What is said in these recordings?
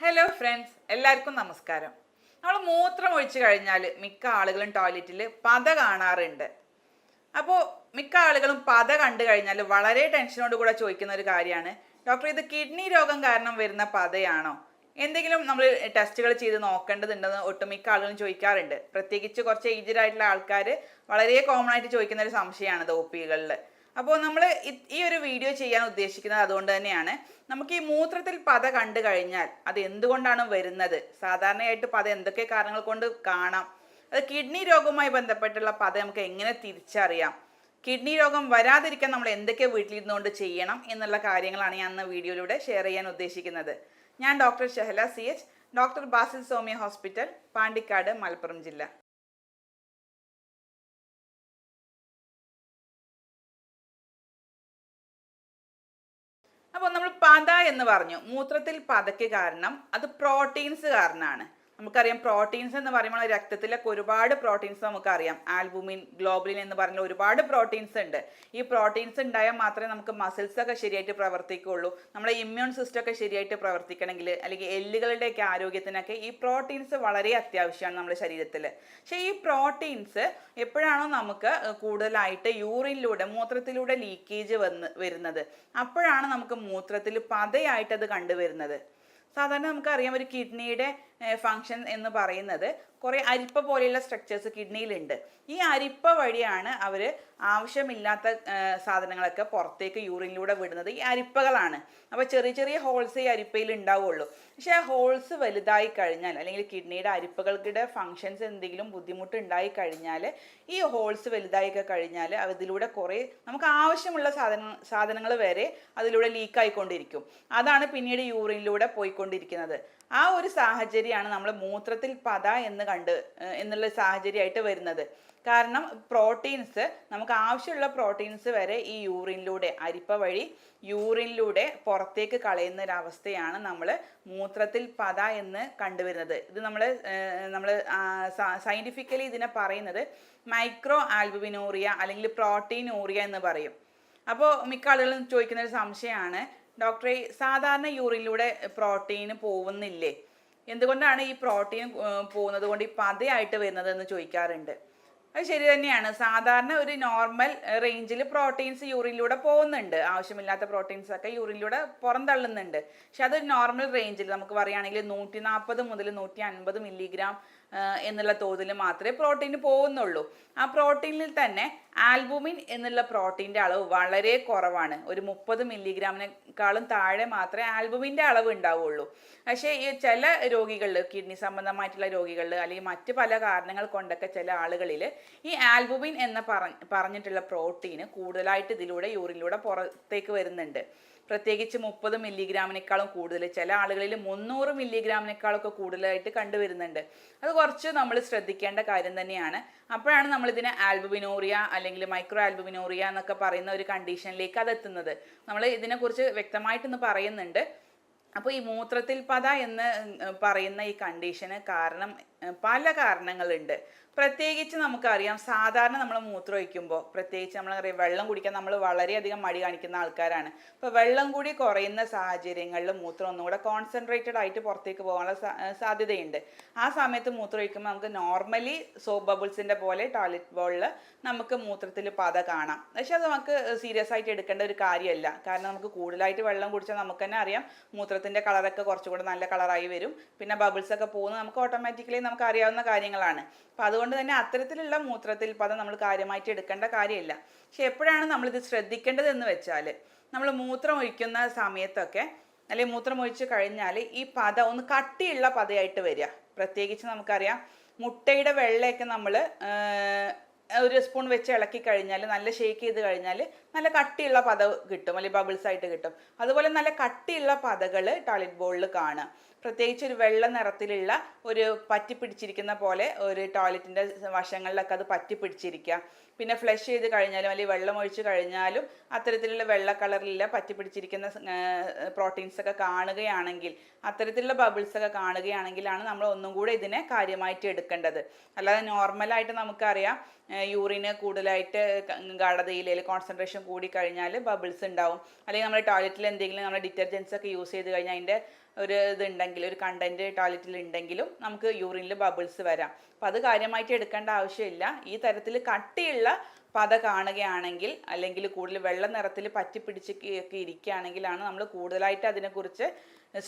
Hello friends, എല്ലാവർക്കും നമസ്കാരം. നമ്മൾ മൂത്രം ഒഴിച്ചു കഴിഞ്ഞാൽ മിക്ക ആളുകളും ടോയ്ലറ്റിൽ പത കാണാറുണ്ട്. അപ്പോൾ മിക്ക ആളുകളും പത കണ്ടു കഴിഞ്ഞാൽ വളരെ ടെൻഷനോട് കൂടെ ചോദിക്കുന്ന ഒരു കാര്യമാണ്, ഡോക്ടർ ഇത് കിഡ്നി രോഗം കാരണം വരുന്ന പതയാണോ, എന്തെങ്കിലും നമ്മൾ ടെസ്റ്റുകൾ ചെയ്ത് നോക്കേണ്ടതുണ്ടെന്ന് ഒട്ടുമിക്ക ആളുകളും ചോദിക്കാറുണ്ട്. പ്രത്യേകിച്ച് കുറച്ച് ഏജ്ഡ് ആയിട്ടുള്ള ആൾക്കാർ വളരെ കോമൺ ആയിട്ട് ചോദിക്കുന്ന ഒരു സംശയമാണ് ഇത് ഒ പികളിൽ. അപ്പോൾ നമ്മൾ ഈ ഒരു വീഡിയോ ചെയ്യാൻ ഉദ്ദേശിക്കുന്നത് അതുകൊണ്ട് തന്നെയാണ്. നമുക്ക് ഈ മൂത്രത്തിൽ പത കണ്ടു കഴിഞ്ഞാൽ അത് എന്തുകൊണ്ടാണ് വരുന്നത്, സാധാരണയായിട്ട് പത എന്തൊക്കെ കാരണങ്ങൾ കൊണ്ട് കാണാം, അത് കിഡ്നി രോഗവുമായി ബന്ധപ്പെട്ടുള്ള പത നമുക്ക് എങ്ങനെ തിരിച്ചറിയാം, കിഡ്നി രോഗം വരാതിരിക്കാൻ നമ്മൾ എന്തൊക്കെ വീട്ടിലിരുന്നുകൊണ്ട് ചെയ്യണം എന്നുള്ള കാര്യങ്ങളാണ് ഞാൻ അന്ന് വീഡിയോയിലൂടെ ഷെയർ ചെയ്യാൻ ഉദ്ദേശിക്കുന്നത്. ഞാൻ doctor Shahala CH, doctor Basil Soumya hospital, Pandikkad, Malappuram ജില്ല. അപ്പോൾ നമ്മൾ പത എന്ന് പറഞ്ഞു, മൂത്രത്തിൽ പതയ്ക്ക് കാരണം അത് പ്രോട്ടീൻസ് കാരണമാണ്. നമുക്കറിയാം, പ്രോട്ടീൻസ് എന്ന് പറയുമ്പോൾ രക്തത്തിലൊക്കെ ഒരുപാട് പ്രോട്ടീൻസ് നമുക്കറിയാം. ആൽബുമിൻ, ഗ്ലോബുലിൻ എന്ന് പറഞ്ഞ ഒരുപാട് പ്രോട്ടീൻസ് ഉണ്ട്. ഈ പ്രോട്ടീൻസ് ഉണ്ടായാൽ മാത്രമേ നമുക്ക് മസിൽസ് ഒക്കെ ശരിയായിട്ട് പ്രവർത്തിക്കുകയുള്ളൂ. നമ്മുടെ ഇമ്മ്യൂൺ സിസ്റ്റം ഒക്കെ ശരിയായിട്ട് പ്രവർത്തിക്കണമെങ്കിൽ, അല്ലെങ്കിൽ എല്ലുകളുടെയൊക്കെ ആരോഗ്യത്തിനൊക്കെ ഈ പ്രോട്ടീൻസ് വളരെ അത്യാവശ്യമാണ് നമ്മുടെ ശരീരത്തിൽ. പക്ഷേ ഈ പ്രോട്ടീൻസ് എപ്പോഴാണോ നമുക്ക് കൂടുതലായിട്ട് യൂറിനിലൂടെ, മൂത്രത്തിലൂടെ ലീക്കേജ് വരുന്നത്, അപ്പോഴാണ് നമുക്ക് മൂത്രത്തിൽ പതയായിട്ട് അത് കണ്ടുവരുന്നത്. സാധാരണ നമുക്കറിയാം, ഒരു കിഡ്നിയുടെ ഫങ്ഷൻ എന്ന് പറയുന്നത് കുറേ അരിപ്പ പോലെയുള്ള സ്ട്രക്ചേഴ്സ് കിഡ്നിയിലുണ്ട്. ഈ അരിപ്പ വഴിയാണ് അവർ ആവശ്യമില്ലാത്ത സാധനങ്ങളൊക്കെ പുറത്തേക്ക് യൂറിനിലൂടെ വിടുന്നത്. ഈ അരിപ്പകളാണ്. അപ്പോൾ ചെറിയ ചെറിയ ഹോൾസ് ഈ അരിപ്പയിൽ ഉണ്ടാവുള്ളൂ. പക്ഷേ ആ ഹോൾസ് വലുതായി കഴിഞ്ഞാൽ, അല്ലെങ്കിൽ കിഡ്നിയുടെ അരിപ്പകളുടെ ഫങ്ഷൻസ് എന്തെങ്കിലും ബുദ്ധിമുട്ട് ഉണ്ടായി കഴിഞ്ഞാൽ, ഈ ഹോൾസ് വലുതായി കഴിഞ്ഞാൽ അതിലൂടെ കുറേ നമുക്ക് ആവശ്യമുള്ള സാധനങ്ങൾ വരെ അതിലൂടെ ലീക്കായിക്കൊണ്ടിരിക്കും. അതാണ് പിന്നീട് യൂറിനിലൂടെ പോയിക്കൊണ്ടിരിക്കുന്നത്. ആ ഒരു സാഹചര്യമാണ് നമ്മൾ മൂത്രത്തിൽ പത എന്നുള്ള സാഹചര്യമായിട്ട് വരുന്നത്. കാരണം പ്രോട്ടീൻസ്, നമുക്ക് ആവശ്യമുള്ള പ്രോട്ടീൻസ് വരെ ഈ യൂറിനിലൂടെ, അരിപ്പ വഴി യൂറിനിലൂടെ പുറത്തേക്ക് കളയുന്ന ഒരവസ്ഥയാണ് നമ്മൾ മൂത്രത്തിൽ പത എന്ന് കണ്ടുവരുന്നത്. ഇത് നമ്മൾ സയൻറ്റിഫിക്കലി ഇതിനെ പറയുന്നത് മൈക്രോ ആൽബുമിനൂറിയ അല്ലെങ്കിൽ പ്രോട്ടീനൂറിയ എന്ന് പറയും. അപ്പോൾ മിക്ക ആളുകളും ചോദിക്കുന്ന ഒരു സംശയമാണ്, ഡോക്ടറെ സാധാരണ യൂറിനിലൂടെ പ്രോട്ടീൻ പോകുന്നില്ലേ, എന്തുകൊണ്ടാണ് ഈ പ്രോട്ടീൻ പോകുന്നത് കൊണ്ട് ഈ പതയായിട്ട് വരുന്നത് എന്ന് ചോദിക്കാറുണ്ട്. അത് ശരി തന്നെയാണ്. സാധാരണ ഒരു നോർമൽ റേഞ്ചിൽ പ്രോട്ടീൻസ് യൂറിനിലൂടെ പോകുന്നുണ്ട്. ആവശ്യമില്ലാത്ത പ്രോട്ടീൻസ് ഒക്കെ യൂറിനിലൂടെ പുറന്തള്ളുന്നുണ്ട്. പക്ഷെ അതൊരു നോർമൽ റേഞ്ചിൽ നമുക്ക് പറയുകയാണെങ്കിൽ 140 മുതൽ 150 മില്ലിഗ്രാം എന്നുള്ള തോതിൽ മാത്രമേ പ്രോട്ടീൻ പോകുന്നുള്ളൂ. ആ പ്രോട്ടീനിൽ തന്നെ ആൽബുമിൻ എന്നുള്ള പ്രോട്ടീൻ്റെ അളവ് വളരെ കുറവാണ്. ഒരു 30 മില്ലിഗ്രാമിനേക്കാളും താഴെ മാത്രമേ ആൽബുമിൻ്റെ അളവ് ഉണ്ടാവുള്ളൂ. പക്ഷേ ഈ ചില രോഗികളിൽ, കിഡ്നി സംബന്ധമായിട്ടുള്ള രോഗികളിൽ, അല്ലെങ്കിൽ മറ്റ് പല കാരണങ്ങൾ കൊണ്ടൊക്കെ ചില ആളുകളിൽ ഈ ആൽബുമിൻ എന്ന് പറഞ്ഞിട്ടുള്ള പ്രോട്ടീന് കൂടുതലായിട്ട് ഇതിലൂടെ യൂറിനിലൂടെ പുറത്തേക്ക് വരുന്നുണ്ട്. പ്രത്യേകിച്ച് 30 മില്ലിഗ്രാമിനേക്കാളും കൂടുതൽ, ചില ആളുകളിൽ 300 മില്ലിഗ്രാമിനേക്കാളൊക്കെ കൂടുതലായിട്ട് കണ്ടുവരുന്നുണ്ട്. അത് കുറച്ച് നമ്മൾ ശ്രദ്ധിക്കേണ്ട കാര്യം തന്നെയാണ്. അപ്പോഴാണ് നമ്മളിതിനെ ആൽബുമിനൂറിയ അല്ലെങ്കിൽ മൈക്രോ ആൽബുമിനൂറിയ എന്നൊക്കെ പറയുന്ന ഒരു കണ്ടീഷനിലേക്ക് അതെത്തുന്നത്. നമ്മൾ ഇതിനെക്കുറിച്ച് വ്യക്തമായിട്ടൊന്ന് പറയുന്നുണ്ട്. അപ്പോൾ ഈ മൂത്രത്തിൽ പത എന്ന് പറയുന്ന ഈ കണ്ടീഷന് പല കാരണങ്ങളുണ്ട്. പ്രത്യേകിച്ച് നമുക്കറിയാം, സാധാരണ നമ്മൾ മൂത്രം ഒഴിക്കുമ്പോൾ, പ്രത്യേകിച്ച് നമ്മളറിയാം, വെള്ളം കുടിക്കാൻ നമ്മൾ വളരെയധികം മടി കാണിക്കുന്ന ആൾക്കാരാണ്. അപ്പോൾ വെള്ളം കൂടി കുറയുന്ന സാഹചര്യങ്ങളിൽ മൂത്രം ഒന്നുകൂടെ കോൺസെൻട്രേറ്റഡ് ആയിട്ട് പുറത്തേക്ക് പോകാനുള്ള സാധ്യതയുണ്ട്. ആ സമയത്ത് മൂത്രം ഒഴിക്കുമ്പോൾ നമുക്ക് നോർമലി സോപ്പ് ബബിൾസിൻ്റെ പോലെ ടോയ്ലറ്റ് ബോളിൽ നമുക്ക് മൂത്രത്തിൽ പത കാണാം. പക്ഷെ അത് നമുക്ക് സീരിയസ് ആയിട്ട് എടുക്കേണ്ട ഒരു കാര്യമല്ല. കാരണം നമുക്ക് കൂടുതലായിട്ട് വെള്ളം കുടിച്ചാൽ നമുക്ക് തന്നെ അറിയാം, മൂത്രത്തിൻ്റെ കളറൊക്കെ കുറച്ചുകൂടെ നല്ല കളറായി വരും. പിന്നെ ബബിൾസൊക്കെ പോകുന്നത് നമുക്ക് ഓട്ടോമാറ്റിക്കലി നമുക്ക് അറിയാവുന്ന കാര്യങ്ങളാണ്. അപ്പോൾ അതുകൊണ്ട് തന്നെ അത്തരത്തിലുള്ള മൂത്രത്തിൽ പത നമ്മൾ കാര്യമായിട്ട് എടുക്കേണ്ട കാര്യമില്ല. പക്ഷെ എപ്പോഴാണ് നമ്മളിത് ശ്രദ്ധിക്കേണ്ടത് എന്ന് വെച്ചാൽ, നമ്മൾ മൂത്രം ഒഴിക്കുന്ന സമയത്തൊക്കെ, അല്ലെങ്കിൽ മൂത്രം ഒഴിച്ച് കഴിഞ്ഞാൽ ഈ പത ഒന്ന് കട്ടിയുള്ള പതയായിട്ട് വരിക. പ്രത്യേകിച്ച് നമുക്കറിയാം, മുട്ടയുടെ വെള്ളയൊക്കെ നമ്മൾ ഒരു സ്പൂൺ വെച്ച് ഇളക്കി കഴിഞ്ഞാൽ, നല്ല ഷേക്ക് ചെയ്ത് കഴിഞ്ഞാൽ നല്ല കട്ടിയുള്ള പത കിട്ടും, അല്ലെങ്കിൽ ബബിൾസ് ആയിട്ട് കിട്ടും. അതുപോലെ നല്ല കട്ടിയുള്ള പതകൾ ടോയ്ലറ്റ് ബോളിൽ കാണുക. പ്രത്യേകിച്ച് ഒരു വെള്ള നിറത്തിലുള്ള ഒരു പറ്റി പിടിച്ചിരിക്കുന്ന പോലെ ഒരു ടോയ്ലറ്റിൻ്റെ വശങ്ങളിലൊക്കെ അത് പറ്റി പിടിച്ചിരിക്കുക. പിന്നെ ഫ്ലഷ് ചെയ്ത് കഴിഞ്ഞാലും അല്ലെങ്കിൽ വെള്ളം ഒഴിച്ച് കഴിഞ്ഞാലും അത്തരത്തിലുള്ള വെള്ള കളറിലുള്ള പറ്റി പിടിച്ചിരിക്കുന്ന പ്രോട്ടീൻസ് ഒക്കെ കാണുകയാണെങ്കിൽ, അത്തരത്തിലുള്ള ബബിൾസ് ഒക്കെ കാണുകയാണെങ്കിലാണ് നമ്മൾ ഒന്നും കൂടെ ഇതിനെ കാര്യമായിട്ട് എടുക്കേണ്ടത്. അല്ലാതെ നോർമലായിട്ട് നമുക്കറിയാം, യൂറിന് കൂടുതലായിട്ട് ഗാഢതയിൽ കോൺസെൻട്രേഷൻ കൂടി കഴിഞ്ഞാൽ ബബിൾസ് ഉണ്ടാവും. അല്ലെങ്കിൽ നമ്മൾ ടോയ്ലറ്റിൽ എന്തെങ്കിലും നമ്മൾ ഡിറ്റർജൻസ് ഒക്കെ യൂസ് ചെയ്ത് കഴിഞ്ഞാൽ അതിൻ്റെ ഒരു ഇതുണ്ടെങ്കിൽ, ഒരു കണ്ടന്റ് ടോയ്ലറ്റിൽ ഉണ്ടെങ്കിലും നമുക്ക് യൂറിനിൽ ബബിൾസ് വരാം. അപ്പം അത് കാര്യമായിട്ട് എടുക്കേണ്ട ആവശ്യമില്ല. ഈ തരത്തിൽ കട്ടിയുള്ള പത കാണുകയാണെങ്കിൽ, അല്ലെങ്കിൽ കൂടുതൽ വെള്ള നിറത്തിൽ പറ്റി പിടിച്ച് ഒക്കെ ഇരിക്കുകയാണെങ്കിലാണ് നമ്മൾ കൂടുതലായിട്ട് അതിനെക്കുറിച്ച്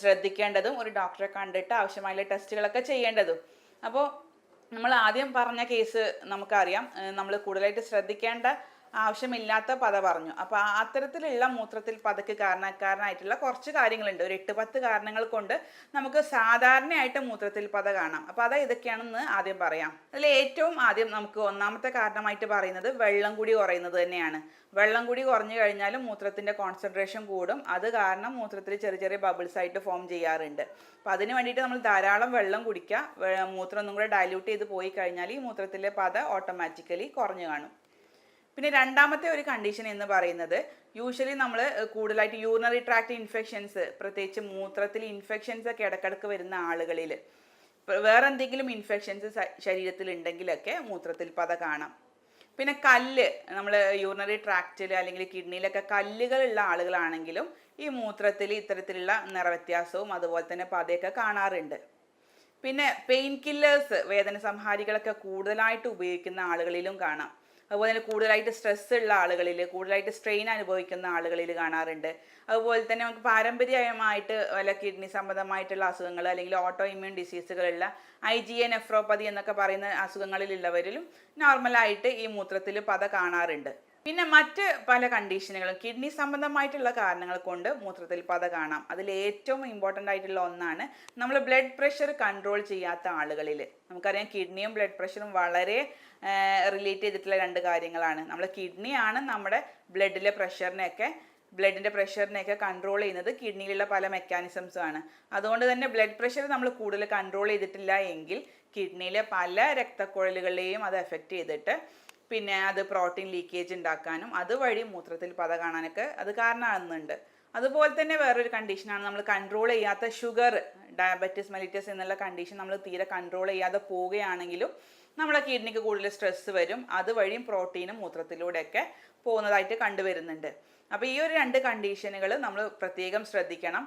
ശ്രദ്ധിക്കേണ്ടതും ഒരു ഡോക്ടറെ കണ്ടിട്ട് ആവശ്യമായുള്ള ടെസ്റ്റുകളൊക്കെ ചെയ്യേണ്ടതും. അപ്പോൾ നമ്മൾ ആദ്യം പറഞ്ഞ കേസ് നമുക്കറിയാം, നമ്മൾ കൂടുതലായിട്ട് ശ്രദ്ധിക്കേണ്ട ആവശ്യമില്ലാത്ത പത പറഞ്ഞു. അപ്പോൾ അത്തരത്തിലുള്ള മൂത്രത്തിൽ പതയ്ക്ക് കാരണക്കാരനായിട്ടുള്ള കുറച്ച് കാര്യങ്ങളുണ്ട്. ഒരു 8-10 കാരണങ്ങൾ കൊണ്ട് നമുക്ക് സാധാരണയായിട്ട് മൂത്രത്തിൽ പത കാണാം. അപ്പോൾ അത് ഏതൊക്കെയാണെന്ന് ആദ്യം പറയാം. അതിൽ ഏറ്റവും ആദ്യം നമുക്ക് ഒന്നാമത്തെ കാരണമായിട്ട് പറയുന്നത് വെള്ളം കൂടി കുറയുന്നത് തന്നെയാണ്. വെള്ളം കൂടി കുറഞ്ഞു കഴിഞ്ഞാലും മൂത്രത്തിൻ്റെ കോൺസെൻട്രേഷൻ കൂടും. അത് കാരണം മൂത്രത്തിൽ ചെറിയ ചെറിയ ബബിൾസ് ആയിട്ട് ഫോം ചെയ്യാറുണ്ട്. അപ്പം അതിന് വേണ്ടിയിട്ട് നമ്മൾ ധാരാളം വെള്ളം കുടിക്കുക. മൂത്രം ഒന്നും കൂടെ ഡൈല്യൂട്ട് ചെയ്ത് പോയി കഴിഞ്ഞാൽ ഈ മൂത്രത്തിലെ പത ഓട്ടോമാറ്റിക്കലി കുറഞ്ഞു കാണും. പിന്നെ രണ്ടാമത്തെ ഒരു കണ്ടീഷൻ എന്ന് പറയുന്നത്, യൂഷ്വലി നമ്മൾ കൂടുതലായിട്ട് യൂറിനറി ട്രാക്ട് ഇൻഫെക്ഷൻസ്, പ്രത്യേകിച്ച് മൂത്രത്തിൽ ഇൻഫെക്ഷൻസ് ഒക്കെ ഇടക്കിടക്ക് വരുന്ന ആളുകളിൽ വേറെ എന്തെങ്കിലും ഇൻഫെക്ഷൻസ് ശരീരത്തിൽ ഉണ്ടെങ്കിലൊക്കെ മൂത്രത്തിൽ പത കാണാം. പിന്നെ കല്ല്, നമ്മൾ യൂറിനറി ട്രാക്റ്റിൽ അല്ലെങ്കിൽ കിഡ്നിയിലൊക്കെ കല്ലുകളുള്ള ആളുകളാണെങ്കിലും ഈ മൂത്രത്തിൽ ഇത്തരത്തിലുള്ള നിറവ്യത്യാസവും അതുപോലെ തന്നെ പതയൊക്കെ കാണാറുണ്ട്. പിന്നെ പെയിൻ കില്ലേഴ്സ്, വേദന സംഹാരികളൊക്കെ കൂടുതലായിട്ട് ഉപയോഗിക്കുന്ന ആളുകളിലും കാണാം. അതുപോലെ തന്നെ കൂടുതലായിട്ട് സ്ട്രെസ് ഉള്ള ആളുകളിൽ, കൂടുതലായിട്ട് സ്ട്രെയിൻ അനുഭവിക്കുന്ന ആളുകളിൽ കാണാറുണ്ട്. അതുപോലെ തന്നെ നമുക്ക് പാരമ്പര്യമായിട്ട് വല്ല കിഡ്നി സംബന്ധമായിട്ടുള്ള അസുഖങ്ങൾ അല്ലെങ്കിൽ ഓട്ടോ ഇമ്മ്യൂൺ ഡിസീസുകളുള്ള IgA നെഫ്രോപ്പതി എന്നൊക്കെ പറയുന്ന അസുഖങ്ങളിലുള്ളവരിലും നോർമലായിട്ട് ഈ മൂത്രത്തിൽ പത കാണാറുണ്ട്. പിന്നെ മറ്റ് പല കണ്ടീഷനുകളും കിഡ്നി സംബന്ധമായിട്ടുള്ള കാരണങ്ങൾ കൊണ്ട് മൂത്രത്തിൽ പത കാണാം. അതിൽ ഏറ്റവും ഇമ്പോർട്ടൻ്റ് ആയിട്ടുള്ള ഒന്നാണ് നമ്മൾ ബ്ലഡ് പ്രഷർ കൺട്രോൾ ചെയ്യാത്ത ആളുകളിൽ. നമുക്കറിയാം കിഡ്നിയും ബ്ലഡ് പ്രഷറും വളരെ റിലേറ്റ് ചെയ്തിട്ടുള്ള രണ്ട് കാര്യങ്ങളാണ്. നമ്മുടെ കിഡ്നിയാണ് നമ്മുടെ ബ്ലഡിൻ്റെ പ്രഷറിനെയൊക്കെ കൺട്രോൾ ചെയ്യുന്നത്. കിഡ്നിയിലുള്ള പല മെക്കാനിസംസും ആണ്. അതുകൊണ്ട് തന്നെ ബ്ലഡ് പ്രഷർ നമ്മൾ കൂടുതൽ കൺട്രോൾ ചെയ്തിട്ടില്ല എങ്കിൽ കിഡ്നിയിലെ പല രക്തക്കുഴലുകളെയും അത് എഫക്റ്റ് ചെയ്തിട്ട് പിന്നെ അത് പ്രോട്ടീൻ ലീക്കേജ് ഉണ്ടാക്കാനും അതുവഴി മൂത്രത്തിൽ പത കാണാനൊക്കെ അത് കാരണമാകുന്നുണ്ട്. അതുപോലെ തന്നെ വേറൊരു കണ്ടീഷനാണ് നമ്മൾ കൺട്രോൾ ചെയ്യാത്ത ഷുഗർ, ഡയബറ്റിസ് മെലിറ്റസ് എന്നുള്ള കണ്ടീഷൻ നമ്മൾ തീരെ കൺട്രോൾ ചെയ്യാതെ പോവുകയാണെങ്കിലും നമ്മുടെ കിഡ്നിക്ക് കൂടുതൽ സ്ട്രെസ് വരും. അതുവഴിയും പ്രോട്ടീനും മൂത്രത്തിലൂടെയൊക്കെ പോകുന്നതായിട്ട് കണ്ടുവരുന്നുണ്ട്. അപ്പോൾ ഈ ഒരു രണ്ട് കണ്ടീഷനുകൾ നമ്മൾ പ്രത്യേകം ശ്രദ്ധിക്കണം.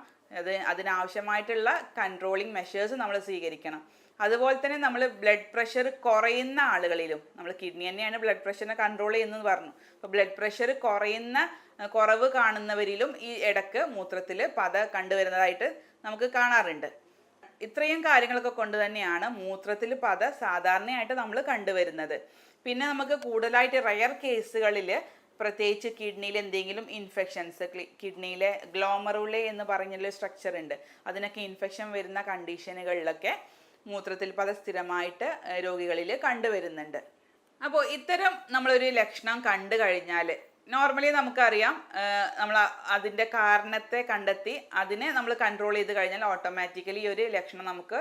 അതിനാവശ്യമായിട്ടുള്ള കൺട്രോളിങ് മെഷേഴ്സ് നമ്മൾ സ്വീകരിക്കണം. അതുപോലെ തന്നെ നമ്മൾ ബ്ലഡ് പ്രഷർ കുറയുന്ന ആളുകളിലും, നമ്മൾ കിഡ്നി തന്നെയാണ് ബ്ലഡ് പ്രഷറിനെ കൺട്രോൾ ചെയ്യുന്നത് പറഞ്ഞു. അപ്പോൾ ബ്ലഡ് പ്രഷർ കുറവ് കാണുന്നവരിലും ഈ ഇടക്ക് മൂത്രത്തിൽ പത കണ്ടുവരുന്നതായിട്ട് നമുക്ക് കാണാറുണ്ട്. ഇത്രയും കാര്യങ്ങളൊക്കെ കൊണ്ട് തന്നെയാണ് മൂത്രത്തിൽ പത സാധാരണയായിട്ട് നമ്മൾ കണ്ടുവരുന്നത്. പിന്നെ നമുക്ക് കൂടുതലായിട്ട് റയർ കേസുകളിൽ, പ്രത്യേകിച്ച് കിഡ്നിയിൽ എന്തെങ്കിലും ഇൻഫെക്ഷൻസ്, കിഡ്നിയിലെ ഗ്ലോമറുലെ എന്ന് പറഞ്ഞൊരു സ്ട്രക്ചർ ഉണ്ട്, അതിനൊക്കെ ഇൻഫെക്ഷൻ വരുന്ന കണ്ടീഷനുകളിലൊക്കെ മൂത്രത്തിൽ പത സ്ഥിരമായിട്ട് രോഗികളിൽ കണ്ടുവരുന്നുണ്ട്. അപ്പോൾ ഇത്തരം നമ്മളൊരു ലക്ഷണം കണ്ടു കഴിഞ്ഞാൽ നോർമലി നമുക്കറിയാം, നമ്മൾ അതിൻ്റെ കാരണത്തെ കണ്ടെത്തി അതിനെ നമ്മൾ കൺട്രോൾ ചെയ്ത് കഴിഞ്ഞാൽ ഓട്ടോമാറ്റിക്കലി ഈ ഒരു ലക്ഷണം നമുക്ക്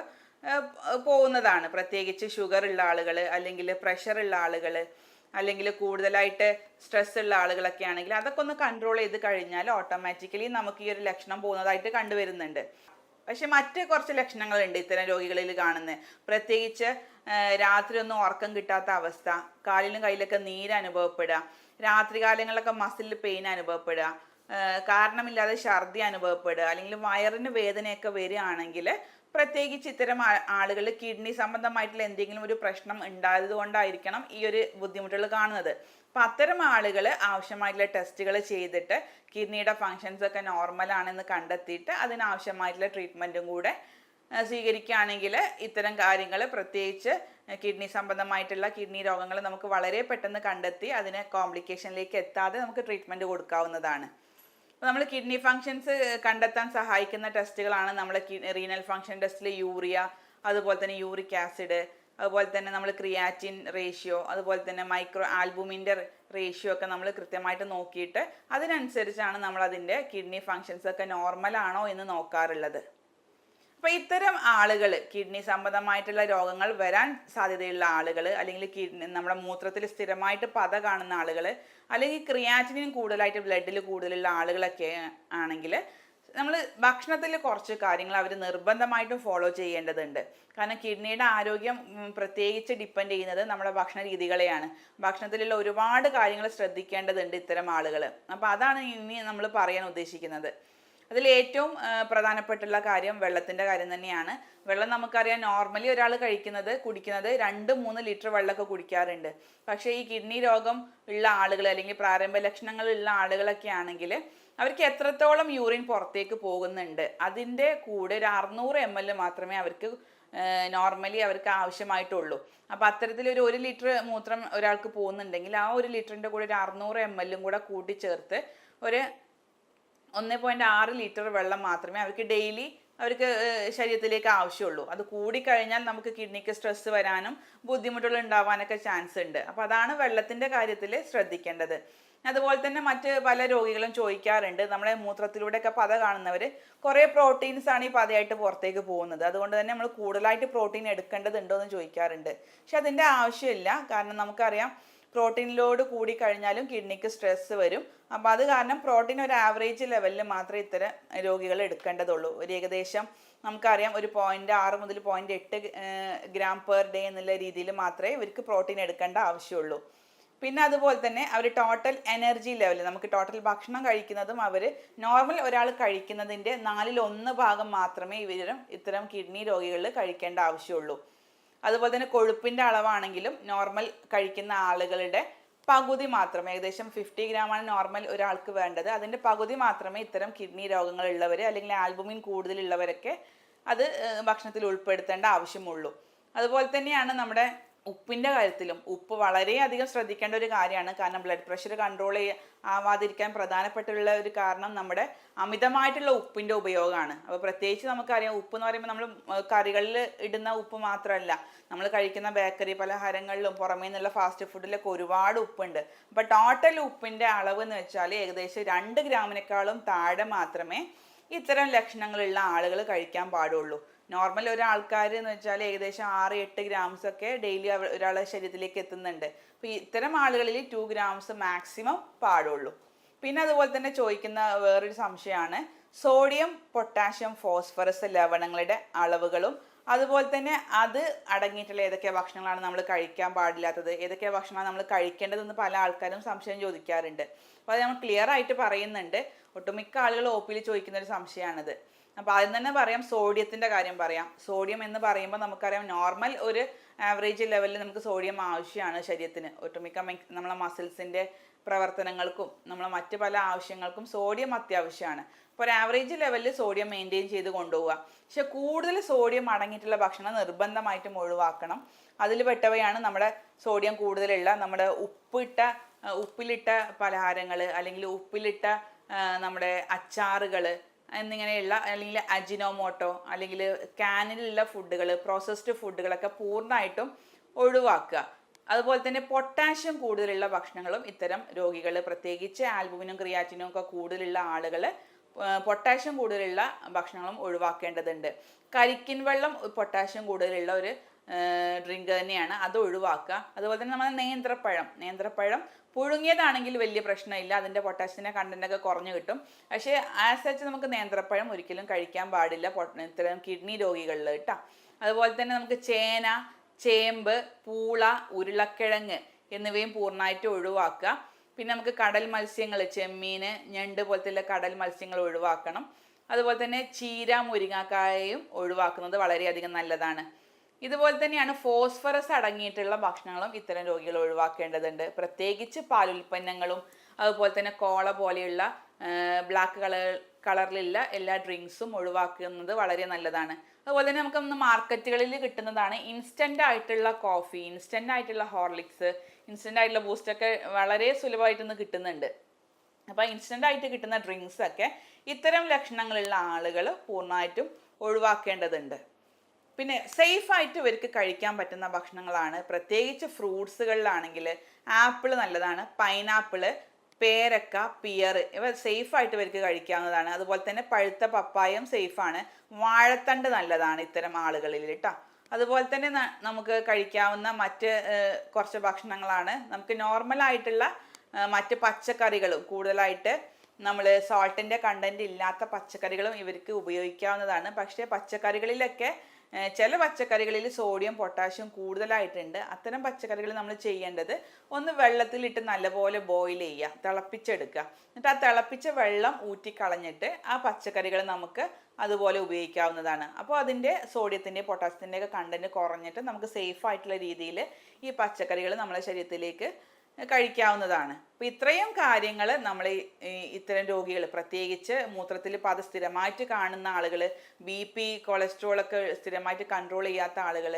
പോകുന്നതാണ്. പ്രത്യേകിച്ച് ഷുഗർ ഉള്ള ആളുകൾ, അല്ലെങ്കിൽ പ്രഷർ ഉള്ള ആളുകൾ, അല്ലെങ്കിൽ കൂടുതലായിട്ട് സ്ട്രെസ് ഉള്ള ആളുകളൊക്കെ ആണെങ്കിൽ അതൊക്കെ ഒന്ന് കൺട്രോൾ ചെയ്ത് കഴിഞ്ഞാൽ ഓട്ടോമാറ്റിക്കലി നമുക്ക് ഈ ഒരു ലക്ഷണം പോകുന്നതായിട്ട് കണ്ടുവരുന്നുണ്ട്. പക്ഷെ മറ്റ് കുറച്ച് ലക്ഷണങ്ങളുണ്ട് ഇത്തരം രോഗികളിൽ കാണുന്നത്. പ്രത്യേകിച്ച് രാത്രി ഒന്നും ഉറക്കം കിട്ടാത്ത അവസ്ഥ, കാലിലും കയ്യിലൊക്കെ നീര് അനുഭവപ്പെടുക, രാത്രികാലങ്ങളിലൊക്കെ മസിലിൽ പെയിൻ അനുഭവപ്പെടുക, കാരണമില്ലാതെ ഛർദി അനുഭവപ്പെടുക, അല്ലെങ്കിൽ വയറിന് വേദനയൊക്കെ വരികയാണെങ്കിൽ പ്രത്യേകിച്ച് ഇത്തരം ആളുകൾ കിഡ്നി സംബന്ധമായിട്ടുള്ള എന്തെങ്കിലും ഒരു പ്രശ്നം ഉണ്ടായത് കൊണ്ടായിരിക്കണം ഈ ഒരു ബുദ്ധിമുട്ടുകൾ കാണുന്നത്. അപ്പം അത്തരം ആളുകൾ ആവശ്യമായിട്ടുള്ള ടെസ്റ്റുകൾ ചെയ്തിട്ട് കിഡ്നിയുടെ ഫങ്ഷൻസ് ഒക്കെ നോർമലാണെന്ന് കണ്ടെത്തിയിട്ട് അതിനാവശ്യമായിട്ടുള്ള ട്രീറ്റ്മെൻറ്റും കൂടെ സ്വീകരിക്കുകയാണെങ്കിൽ ഇത്തരം കാര്യങ്ങൾ, പ്രത്യേകിച്ച് കിഡ്നി സംബന്ധമായിട്ടുള്ള കിഡ്നി രോഗങ്ങൾ നമുക്ക് വളരെ പെട്ടെന്ന് കണ്ടെത്തി അതിന് കോംപ്ലിക്കേഷനിലേക്ക് എത്താതെ നമുക്ക് ട്രീറ്റ്മെൻറ്റ് കൊടുക്കാവുന്നതാണ്. അപ്പോൾ നമ്മൾ കിഡ്നി ഫങ്ഷൻസ് കണ്ടെത്താൻ സഹായിക്കുന്ന ടെസ്റ്റുകളാണ് നമ്മൾ റീനൽ ഫങ്ഷൻ ടെസ്റ്റിൽ യൂറിയ, അതുപോലെ തന്നെ യൂറിക് ആസിഡ്, അതുപോലെ തന്നെ നമ്മൾ ക്രിയാറ്റിൻ റേഷ്യോ, അതുപോലെ തന്നെ മൈക്രോ ആൽബുമിൻ്റെ റേഷ്യോ ഒക്കെ നമ്മൾ കൃത്യമായിട്ട് നോക്കിയിട്ട് അതിനനുസരിച്ചാണ് നമ്മൾ അതിൻ്റെ കിഡ്നി ഫങ്ഷൻസ് ഒക്കെ നോർമലാണോ എന്ന് നോക്കാറുള്ളത്. അപ്പോൾ ഇത്തരം ആളുകൾ, കിഡ്നി സംബന്ധമായിട്ടുള്ള രോഗങ്ങൾ വരാൻ സാധ്യതയുള്ള ആളുകൾ, അല്ലെങ്കിൽ നമ്മുടെ മൂത്രത്തിൽ സ്ഥിരമായിട്ട് പത കാണുന്ന ആളുകൾ, അല്ലെങ്കിൽ ക്രിയാറ്റിനും കൂടുതലായിട്ട് ബ്ലഡിൽ കൂടുതലുള്ള ആളുകളൊക്കെ ആണെങ്കിൽ നമ്മൾ ഭക്ഷണത്തിൽ കുറച്ച് കാര്യങ്ങൾ അവർ നിർബന്ധമായിട്ടും ഫോളോ ചെയ്യേണ്ടതുണ്ട്. കാരണം കിഡ്നിയുടെ ആരോഗ്യം പ്രത്യേകിച്ച് ഡിപ്പെൻഡ് ചെയ്യുന്നത് നമ്മുടെ ഭക്ഷണ രീതികളെയാണ്. ഭക്ഷണത്തിലുള്ള ഒരുപാട് കാര്യങ്ങൾ ശ്രദ്ധിക്കേണ്ടതുണ്ട് ഇത്തരം ആളുകൾ. അപ്പോൾ അതാണ് ഇനി നമ്മൾ പറയാൻ ഉദ്ദേശിക്കുന്നത്. അതിൽ ഏറ്റവും പ്രധാനപ്പെട്ടുള്ള കാര്യം വെള്ളത്തിൻ്റെ കാര്യം തന്നെയാണ്. വെള്ളം നമുക്കറിയാം, നോർമലി ഒരാൾ കുടിക്കുന്നത് 2-3 ലിറ്റർ വെള്ളമൊക്കെ കുടിക്കാറുണ്ട്. പക്ഷേ ഈ കിഡ്നി രോഗം ഉള്ള ആളുകൾ അല്ലെങ്കിൽ പ്രാരംഭ ലക്ഷണങ്ങളുള്ള ആളുകളൊക്കെ ആണെങ്കിൽ അവർക്ക് എത്രത്തോളം യൂറിൻ പുറത്തേക്ക് പോകുന്നുണ്ട് അതിൻ്റെ കൂടെ ഒരു 600 ml മാത്രമേ അവർക്ക് നോർമലി അവർക്ക് ആവശ്യമായിട്ടുള്ളൂ. അപ്പോൾ അത്തരത്തിലൊരു 1 ലിറ്റർ മൂത്രം ഒരാൾക്ക് പോകുന്നുണ്ടെങ്കിൽ ആ 1 ലിറ്ററിൻ്റെ കൂടെ ഒരു 600 ml കൂടെ കൂട്ടിച്ചേർത്ത് ഒരു 1.6 ലിറ്റർ വെള്ളം മാത്രമേ അവർക്ക് ഡെയിലി അവർക്ക് ശരീരത്തിലേക്ക് ആവശ്യമുള്ളൂ. അത് കൂടിക്കഴിഞ്ഞാൽ നമുക്ക് കിഡ്നിക്ക് സ്ട്രെസ് വരാനും ബുദ്ധിമുട്ടുകൾ ഉണ്ടാവാനൊക്കെ ചാൻസ് ഉണ്ട്. അപ്പോൾ അതാണ് വെള്ളത്തിൻ്റെ കാര്യത്തിൽ ശ്രദ്ധിക്കേണ്ടത്. അതുപോലെ തന്നെ മറ്റ് പല രോഗികളും ചോദിക്കാറുണ്ട്, നമ്മുടെ മൂത്രത്തിലൂടെയൊക്കെ പത കാണുന്നവർ കുറേ പ്രോട്ടീൻസ് ആണ് ഈ പതയായിട്ട് പുറത്തേക്ക് പോകുന്നത്, അതുകൊണ്ട് തന്നെ നമ്മൾ കൂടുതലായിട്ട് പ്രോട്ടീൻ എടുക്കേണ്ടതുണ്ടോ എന്ന് ചോദിക്കാറുണ്ട്. പക്ഷെ അതിൻ്റെ ആവശ്യമില്ല. കാരണം നമുക്കറിയാം പ്രോട്ടീൻ ലോഡ് കൂടിക്കഴിഞ്ഞാലും കിഡ്നിക്ക് സ്ട്രെസ് വരും. അപ്പോൾ അത് കാരണം പ്രോട്ടീൻ ഒരു ആവറേജ് ലെവലിൽ മാത്രമേ ഇത്തരം രോഗികൾ എടുക്കേണ്ടതുള്ളൂ. ഒരു ഏകദേശം നമുക്കറിയാം ഒരു 0.6 മുതൽ 0.8 ഗ്രാം പെർ ഡേ എന്നുള്ള രീതിയിൽ മാത്രമേ ഇവർക്ക് പ്രോട്ടീൻ എടുക്കേണ്ട ആവശ്യമുള്ളൂ. പിന്നെ അതുപോലെ തന്നെ അവർ ടോട്ടൽ എനർജി ലെവൽ, നമുക്ക് ടോട്ടൽ ഭക്ഷണം കഴിക്കുന്നതും അവർ നോർമൽ ഒരാൾ കഴിക്കുന്നതിൻ്റെ 1/4 ഭാഗം മാത്രമേ ഇത്തരം കിഡ്നി രോഗികളിൽ കഴിക്കേണ്ട ആവശ്യമുള്ളൂ. അതുപോലെ തന്നെ കൊഴുപ്പിൻ്റെ അളവാണെങ്കിലും നോർമൽ കഴിക്കുന്ന ആളുകളുടെ പകുതി മാത്രമേ, ഏകദേശം 50 ഗ്രാമാണ് നോർമൽ ഒരാൾക്ക് വേണ്ടത്, അതിൻ്റെ പകുതി മാത്രമേ ഇത്തരം കിഡ്നി രോഗങ്ങളുള്ളവർ അല്ലെങ്കിൽ ആൽബുമിൻ കൂടുതലുള്ളവരൊക്കെ അത് ഭക്ഷണത്തിൽ ഉൾപ്പെടുത്തേണ്ട ആവശ്യമുള്ളൂ. അതുപോലെ തന്നെയാണ് നമ്മുടെ ഉപ്പിൻ്റെ കാര്യത്തിലും. ഉപ്പ് വളരെയധികം ശ്രദ്ധിക്കേണ്ട ഒരു കാര്യമാണ്. കാരണം ബ്ലഡ് പ്രഷർ കൺട്രോൾ ആവാതിരിക്കാൻ പ്രധാനപ്പെട്ടുള്ള ഒരു കാരണം നമ്മുടെ അമിതമായിട്ടുള്ള ഉപ്പിൻ്റെ ഉപയോഗമാണ്. അപ്പോൾ പ്രത്യേകിച്ച് നമുക്കറിയാം, ഉപ്പ് എന്ന് പറയുമ്പോൾ നമ്മൾ കറികളിൽ ഇടുന്ന ഉപ്പ് മാത്രമല്ല, നമ്മൾ കഴിക്കുന്ന ബേക്കറി പലഹാരങ്ങളിലും പുറമേ നിന്നുള്ള ഫാസ്റ്റ് ഫുഡിലൊക്കെ ഒരുപാട് ഉപ്പുണ്ട്. അപ്പോൾ ടോട്ടൽ ഉപ്പിൻ്റെ അളവ് എന്ന് വെച്ചാൽ ഏകദേശം 2 ഗ്രാമിനേക്കാളും താഴെ മാത്രമേ ഇത്തരം ലക്ഷണങ്ങളുള്ള ആളുകൾ കഴിക്കാൻ പാടുള്ളൂ. നോർമൽ ഒരാൾക്കാർ എന്ന് വെച്ചാൽ ഏകദേശം 6-8 ഗ്രാംസ് ഒക്കെ ഡെയിലി ഒരാളുടെ ശരീരത്തിലേക്ക് എത്തുന്നുണ്ട്. അപ്പോൾ ഇത്തരം ആളുകളിൽ 2 ഗ്രാംസ് മാക്സിമം പാടുള്ളൂ. പിന്നെ അതുപോലെ തന്നെ ചോദിക്കുന്ന വേറൊരു സംശയമാണ് സോഡിയം, പൊട്ടാഷ്യം, ഫോസ്ഫറസ് ലവണങ്ങളുടെ അളവുകളും അതുപോലെ തന്നെ അത് അടങ്ങിയിട്ടുള്ള ഏതൊക്കെ ഭക്ഷണങ്ങളാണ് നമ്മൾ കഴിക്കാൻ പാടില്ലാത്തത്, ഏതൊക്കെ ഭക്ഷണമാണ് നമ്മൾ കഴിക്കേണ്ടതെന്ന് പല ആൾക്കാരും സംശയം ചോദിക്കാറുണ്ട്. അപ്പോൾ അത് നമ്മൾ ക്ലിയർ ആയിട്ട് പറയുന്നുണ്ട്. ഒട്ടുമിക്ക ആളുകൾ OPയിൽ ചോദിക്കുന്ന ഒരു സംശയമാണിത്. അപ്പോൾ ആദ്യം തന്നെ പറയാം, സോഡിയത്തിൻ്റെ കാര്യം പറയാം. സോഡിയം എന്ന് പറയുമ്പോൾ നമുക്കറിയാം നോർമൽ ഒരു ആവറേജ് ലെവലിൽ നമുക്ക് സോഡിയം ആവശ്യമാണ് ശരീരത്തിന്. ഒട്ടുമിക്ക നമ്മളെ മസിൽസിൻ്റെ പ്രവർത്തനങ്ങൾക്കും നമ്മളെ മറ്റ് പല ആവശ്യങ്ങൾക്കും സോഡിയം അത്യാവശ്യമാണ്. അപ്പോൾ ഒരു ആവറേജ് ലെവലിൽ സോഡിയം മെയിൻറ്റെയിൻ ചെയ്ത് കൊണ്ടുപോവുക. പക്ഷെ കൂടുതൽ സോഡിയം അടങ്ങിയിട്ടുള്ള ഭക്ഷണം നിർബന്ധമായിട്ടും ഒഴിവാക്കണം. അതിൽ പെട്ടവയാണ് നമ്മുടെ സോഡിയം കൂടുതലുള്ള നമ്മുടെ ഉപ്പിലിട്ട പലഹാരങ്ങൾ അല്ലെങ്കിൽ ഉപ്പിലിട്ട നമ്മുടെ അച്ചാറുകൾ എന്നിങ്ങനെയുള്ള, അല്ലെങ്കിൽ അജിനോമോട്ടോ അല്ലെങ്കിൽ ക്യാനിലുള്ള ഫുഡുകൾ, പ്രോസസ്ഡ് ഫുഡുകളൊക്കെ പൂർണ്ണമായിട്ടും ഒഴിവാക്കുക. അതുപോലെ തന്നെ പൊട്ടാഷ്യം കൂടുതലുള്ള ഭക്ഷണങ്ങളും ഇത്തരം രോഗികൾ, പ്രത്യേകിച്ച് ആൽബുമിനും ക്രിയാറ്റിനും ഒക്കെ കൂടുതലുള്ള ആളുകൾ പൊട്ടാഷ്യം കൂടുതലുള്ള ഭക്ഷണങ്ങളും ഒഴിവാക്കേണ്ടതുണ്ട്. കരിക്കിൻ വെള്ളം പൊട്ടാഷ്യം കൂടുതലുള്ള ഒരു ഡ്രിങ്ക് തന്നെയാണ്, അത് ഒഴിവാക്കുക. അതുപോലെ തന്നെ നമ്മൾ നേന്ത്രപ്പഴം പുഴുങ്ങിയതാണെങ്കിൽ വലിയ പ്രശ്നമില്ല, അതിൻ്റെ പൊട്ടാഷ്യത്തിൻ്റെ കണ്ടൻറ്റൊക്കെ കുറഞ്ഞു കിട്ടും. പക്ഷേ ആസ് സച്ച് നമുക്ക് നേന്ത്രപ്പഴം ഒരിക്കലും കഴിക്കാൻ പാടില്ല ഇത്തരം കിഡ്നി രോഗികളിൽ കേട്ടോ. അതുപോലെ തന്നെ നമുക്ക് ചേന, ചേമ്പ്, പൂള, ഉരുളക്കിഴങ്ങ് എന്നിവയും പൂർണ്ണമായിട്ട് ഒഴിവാക്കുക. പിന്നെ നമുക്ക് കടൽ മത്സ്യങ്ങൾ, ചെമ്മീൻ, ഞണ്ട് പോലത്തെ കടൽ മത്സ്യങ്ങൾ ഒഴിവാക്കണം. അതുപോലെ തന്നെ ചീര, മുരിങ്ങാക്കായയും ഒഴിവാക്കുന്നത് വളരെയധികം നല്ലതാണ്. ഇതുപോലെ തന്നെയാണ് ഫോസ്ഫറസ് അടങ്ങിയിട്ടുള്ള ഭക്ഷണങ്ങളും ഇത്തരം രോഗികൾ ഒഴിവാക്കേണ്ടതുണ്ട്. പ്രത്യേകിച്ച് പാലുൽപ്പന്നങ്ങളും അതുപോലെ തന്നെ കോള പോലെയുള്ള ബ്ലാക്ക് കളറിലുള്ള എല്ലാ ഡ്രിങ്ക്സും ഒഴിവാക്കുന്നത് വളരെ നല്ലതാണ്. അതുപോലെ തന്നെ നമുക്ക് മാർക്കറ്റുകളിൽ കിട്ടുന്നതാണ് ഇൻസ്റ്റൻ്റ് ആയിട്ടുള്ള കോഫി, ഇൻസ്റ്റൻ്റ് ആയിട്ടുള്ള ഹോർലിക്സ്, ഇൻസ്റ്റൻ്റ് ആയിട്ടുള്ള ബൂസ്റ്റൊക്കെ വളരെ സുലഭമായിട്ടൊന്ന് കിട്ടുന്നുണ്ട്. അപ്പോൾ ഇൻസ്റ്റൻ്റ് ആയിട്ട് കിട്ടുന്ന ഡ്രിങ്ക്സ് ഒക്കെ ഇത്തരം ലക്ഷണങ്ങളുള്ള ആളുകൾ പൂർണ്ണമായിട്ടും ഒഴിവാക്കേണ്ടതുണ്ട്. പിന്നെ സേഫായിട്ട് ഇവർക്ക് കഴിക്കാൻ പറ്റുന്ന ഭക്ഷണങ്ങളാണ്, പ്രത്യേകിച്ച് ഫ്രൂട്ട്സുകളിലാണെങ്കിൽ ആപ്പിൾ നല്ലതാണ്, പൈനാപ്പിള്, പേരക്ക, പിയർ ഇവ സേഫായിട്ട് ഇവർക്ക് കഴിക്കാവുന്നതാണ്. അതുപോലെ തന്നെ പഴുത്ത പപ്പായം സേഫാണ്, വാഴത്തണ്ട് നല്ലതാണ് ഇത്തരം ആളുകളിൽ കേട്ടോ. അതുപോലെ തന്നെ നമുക്ക് കഴിക്കാവുന്ന മറ്റ് കുറച്ച് ഭക്ഷണങ്ങളാണ് നമുക്ക് നോർമലായിട്ടുള്ള മറ്റ് പച്ചക്കറികളും, കൂടുതലായിട്ട് നമ്മൾ സോൾട്ടിൻ്റെ കണ്ടന്റ് ഇല്ലാത്ത പച്ചക്കറികളും ഇവർക്ക് ഉപയോഗിക്കാവുന്നതാണ്. പക്ഷേ പച്ചക്കറികളിലൊക്കെ ചില പച്ചക്കറികളിൽ സോഡിയം പൊട്ടാഷ്യം കൂടുതലായിട്ടുണ്ട്. അത്തരം പച്ചക്കറികൾ നമ്മൾ ചെയ്യേണ്ടത് ഒന്ന് വെള്ളത്തിലിട്ട് നല്ലപോലെ ബോയിൽ ചെയ്യുക, തിളപ്പിച്ചെടുക്കുക. എന്നിട്ട് ആ തിളപ്പിച്ച വെള്ളം ഊറ്റിക്കളഞ്ഞിട്ട് ആ പച്ചക്കറികൾ നമുക്ക് അതുപോലെ ഉപയോഗിക്കാവുന്നതാണ്. അപ്പോൾ അതിൻ്റെ സോഡിയത്തിൻ്റെ പൊട്ടാസ്യത്തിൻ്റെ ഒക്കെ കണ്ടന്റ് കുറഞ്ഞിട്ട് നമുക്ക് സേഫ് ആയിട്ടുള്ള രീതിയിൽ ഈ പച്ചക്കറികൾ നമ്മുടെ ശരീരത്തിലേക്ക് കഴിക്കാവുന്നതാണ്. അപ്പോൾ ഇത്രയും കാര്യങ്ങൾ നമ്മൾ ഇത്തരം രോഗികൾ, പ്രത്യേകിച്ച് മൂത്രത്തിൽ പത സ്ഥിരമായിട്ട് കാണുന്ന ആളുകൾ, BP കൊളസ്ട്രോൾ ഒക്കെ സ്ഥിരമായിട്ട് കൺട്രോൾ ചെയ്യാത്ത ആളുകൾ,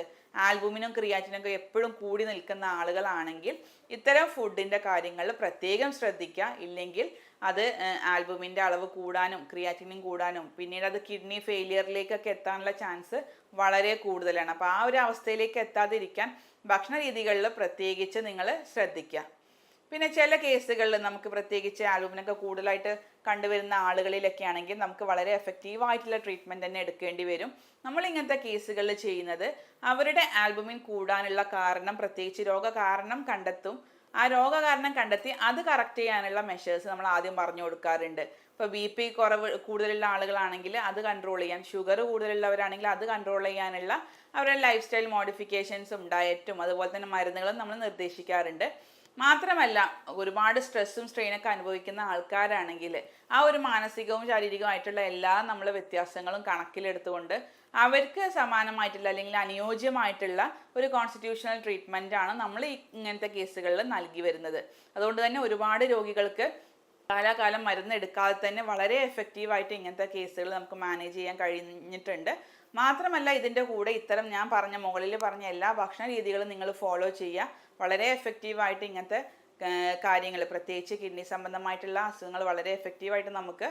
ആൽബുമിനും ക്രിയാറ്റിനും ഒക്കെ എപ്പോഴും കൂടി നിൽക്കുന്ന ആളുകളാണെങ്കിൽ ഇത്തരം ഫുഡിൻ്റെ കാര്യങ്ങളിൽ പ്രത്യേകം ശ്രദ്ധിക്കുക. ഇല്ലെങ്കിൽ അത് ആൽബുമിൻ്റെ അളവ് കൂടാനും ക്രിയാറ്റിനും കൂടാനും പിന്നീട് അത് കിഡ്നി ഫെയിലിയറിലേക്കൊക്കെ എത്താനുള്ള ചാൻസ് വളരെ കൂടുതലാണ്. അപ്പോൾ ആ ഒരു അവസ്ഥയിലേക്ക് എത്താതിരിക്കാൻ ഭക്ഷണ രീതികളിൽ പ്രത്യേകിച്ച് നിങ്ങൾ ശ്രദ്ധിക്കുക. പിന്നെ ചില കേസുകളിൽ നമുക്ക് പ്രത്യേകിച്ച് ആൽബുമിനൊക്കെ കൂടുതലായിട്ട് കണ്ടുവരുന്ന ആളുകളിലൊക്കെ ആണെങ്കിൽ നമുക്ക് വളരെ എഫക്റ്റീവായിട്ടുള്ള ട്രീറ്റ്മെൻറ്റ് തന്നെ എടുക്കേണ്ടി വരും. നമ്മൾ ഇങ്ങനത്തെ കേസുകളിൽ ചെയ്യുന്നത് അവരുടെ ആൽബുമിൻ കൂടാനുള്ള കാരണം, പ്രത്യേകിച്ച് രോഗകാരണം കണ്ടെത്തും. ആ രോഗകാരണം കണ്ടെത്തി അത് കറക്റ്റ് ചെയ്യാനുള്ള മെഷേഴ്സ് നമ്മൾ ആദ്യം പറഞ്ഞു കൊടുക്കാറുണ്ട്. ഇപ്പോൾ BP കൂടുതലുള്ള ആളുകളാണെങ്കിൽ അത് കൺട്രോൾ ചെയ്യാൻ, ഷുഗർ കൂടുതലുള്ളവരാണെങ്കിൽ അത് കൺട്രോൾ ചെയ്യാനുള്ള അവരുടെ ലൈഫ് സ്റ്റൈൽ മോഡിഫിക്കേഷൻസും ഡയറ്റും അതുപോലെ തന്നെ മരുന്നുകളും നമ്മൾ നിർദ്ദേശിക്കാറുണ്ട്. മാത്രമല്ല ഒരുപാട് സ്ട്രെസ്സും സ്ട്രെയിനൊക്കെ അനുഭവിക്കുന്ന ആൾക്കാരാണെങ്കിൽ ആ ഒരു മാനസികവും ശാരീരികവുമായിട്ടുള്ള എല്ലാ നമ്മളെ വ്യത്യാസങ്ങളും കണക്കിലെടുത്തുകൊണ്ട് അവർക്ക് സമാനമായിട്ടുള്ള അല്ലെങ്കിൽ അനുയോജ്യമായിട്ടുള്ള ഒരു കോൺസ്റ്റിറ്റ്യൂഷണൽ ട്രീറ്റ്മെൻറ്റാണ് നമ്മൾ ഇങ്ങനത്തെ കേസുകളിൽ നൽകി വരുന്നത്. അതുകൊണ്ട് തന്നെ ഒരുപാട് രോഗികൾക്ക് കാലാകാലം മരുന്ന് എടുക്കാതെ തന്നെ വളരെ എഫക്റ്റീവായിട്ട് ഇങ്ങനത്തെ കേസുകൾ നമുക്ക് മാനേജ് ചെയ്യാൻ കഴിഞ്ഞിട്ടുണ്ട്. മാത്രമല്ല ഇതിൻ്റെ കൂടെ ഇത്തരം ഞാൻ മുകളിൽ പറഞ്ഞ എല്ലാ ഭക്ഷണ രീതികളും നിങ്ങൾ ഫോളോ ചെയ്യുക. വളരെ എഫക്റ്റീവായിട്ട് ഇങ്ങനത്തെ കാര്യങ്ങൾ, പ്രത്യേകിച്ച് കിഡ്നി സംബന്ധമായിട്ടുള്ള അസുഖങ്ങൾ വളരെ എഫക്റ്റീവായിട്ട് നമുക്ക്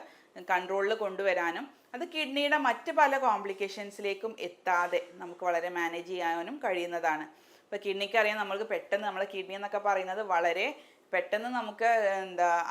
കൺട്രോളിൽ കൊണ്ടുവരാനും അത് കിഡ്നിയുടെ മറ്റ് പല കോംപ്ലിക്കേഷൻസിലേക്കും എത്താതെ നമുക്ക് വളരെ മാനേജ് ചെയ്യാനും കഴിയുന്നതാണ്. ഇപ്പോൾ കിഡ്നിക്ക് അറിയാം, നമ്മൾക്ക് പെട്ടെന്ന് നമ്മളെ കിഡ്നി എന്നൊക്കെ പറയുന്നത് വളരെ പെട്ടെന്ന് നമുക്ക്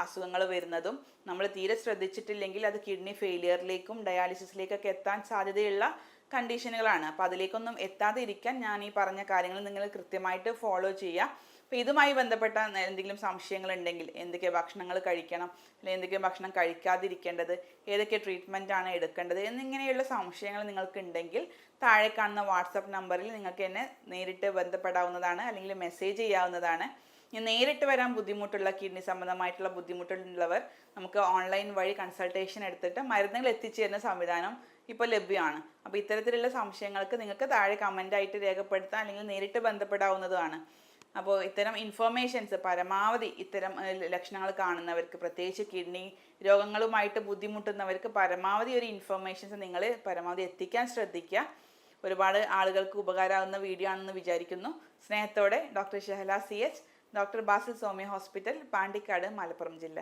അസുഖങ്ങൾ വരുന്നതും നമ്മൾ തീരെ ശ്രദ്ധിച്ചിട്ടില്ലെങ്കിൽ അത് കിഡ്നി ഫെയിലിയറിലേക്കും ഡയാലിസിസിലേക്കൊക്കെ എത്താൻ സാധ്യതയുള്ള കണ്ടീഷനുകളാണ്. അപ്പോൾ അതിലേക്കൊന്നും എത്താതെ ഇരിക്കാൻ ഞാൻ ഈ പറഞ്ഞ കാര്യങ്ങൾ നിങ്ങൾ കൃത്യമായിട്ട് ഫോളോ ചെയ്യുക. അപ്പോൾ ഇതുമായി ബന്ധപ്പെട്ട എന്തെങ്കിലും സംശയങ്ങൾ ഉണ്ടെങ്കിൽ, എന്തൊക്കെ ഭക്ഷണങ്ങൾ കഴിക്കണം അല്ലെങ്കിൽ എന്തൊക്കെ ഭക്ഷണം കഴിക്കാതിരിക്കേണ്ടത്, ഏതൊക്കെ ട്രീറ്റ്മെൻറ്റാണ് എടുക്കേണ്ടത് എന്നിങ്ങനെയുള്ള സംശയങ്ങൾ നിങ്ങൾക്കുണ്ടെങ്കിൽ താഴെ കാണുന്ന വാട്സപ്പ് നമ്പറിൽ നിങ്ങൾക്ക് എന്നെ നേരിട്ട് ബന്ധപ്പെടാവുന്നതാണ്, അല്ലെങ്കിൽ മെസ്സേജ് ചെയ്യാവുന്നതാണ്. നേരിട്ട് വരാൻ ബുദ്ധിമുട്ടുള്ള, കിഡ്നി സംബന്ധമായിട്ടുള്ള ബുദ്ധിമുട്ടുള്ളവർ നമുക്ക് ഓൺലൈൻ വഴി കൺസൾട്ടേഷൻ എടുത്തിട്ട് മരുന്നുകൾ എത്തിച്ചു തരുന്ന സംവിധാനം ഇപ്പോൾ ലഭ്യമാണ്. അപ്പോൾ ഇത്തരത്തിലുള്ള സംശയങ്ങൾക്ക് നിങ്ങൾക്ക് താഴെ കമൻ്റായിട്ട് രേഖപ്പെടുത്താം, അല്ലെങ്കിൽ നേരിട്ട് ബന്ധപ്പെടാവുന്നതാണ്. അപ്പോൾ ഇത്തരം ഇൻഫർമേഷൻസ് പരമാവധി ഇത്തരം ലക്ഷണങ്ങൾ കാണുന്നവർക്ക്, പ്രത്യേകിച്ച് കിഡ്നി രോഗങ്ങളുമായിട്ട് ബുദ്ധിമുട്ടുന്നവർക്ക് പരമാവധി ഒരു ഇൻഫർമേഷൻസ് നിങ്ങൾ പരമാവധി എത്തിക്കാൻ ശ്രദ്ധിക്കുക. ഒരുപാട് ആളുകൾക്ക് ഉപകാരമാകുന്ന വീഡിയോ ആണെന്ന് വിചാരിക്കുന്നു. സ്നേഹത്തോടെ doctor Shahala CH, doctor Basil Soumya hospital, Pandikkad, Malappuram ജില്ല.